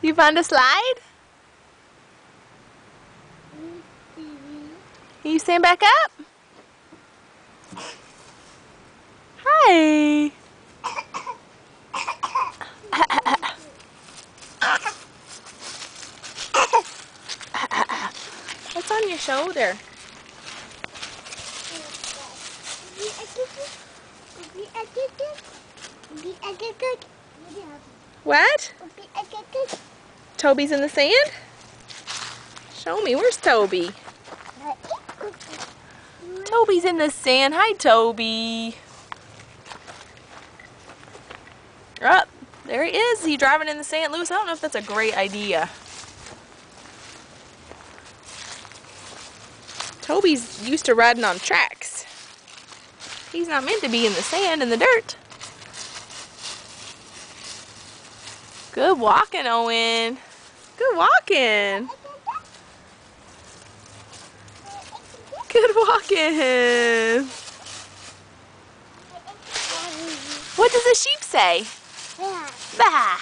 You found a slide? Can you stand back up? Hi. What's on your shoulder? What? Toby's in the sand? Show me, where's Toby? Toby's in the sand. Hi, Toby. Oh, there he is. He driving in the sand. Lewis, I don't know if that's a great idea. Toby's used to riding on tracks. He's not meant to be in the sand and the dirt. Good walking, Owen. Good walking. Good walking. What does the sheep say? Bah.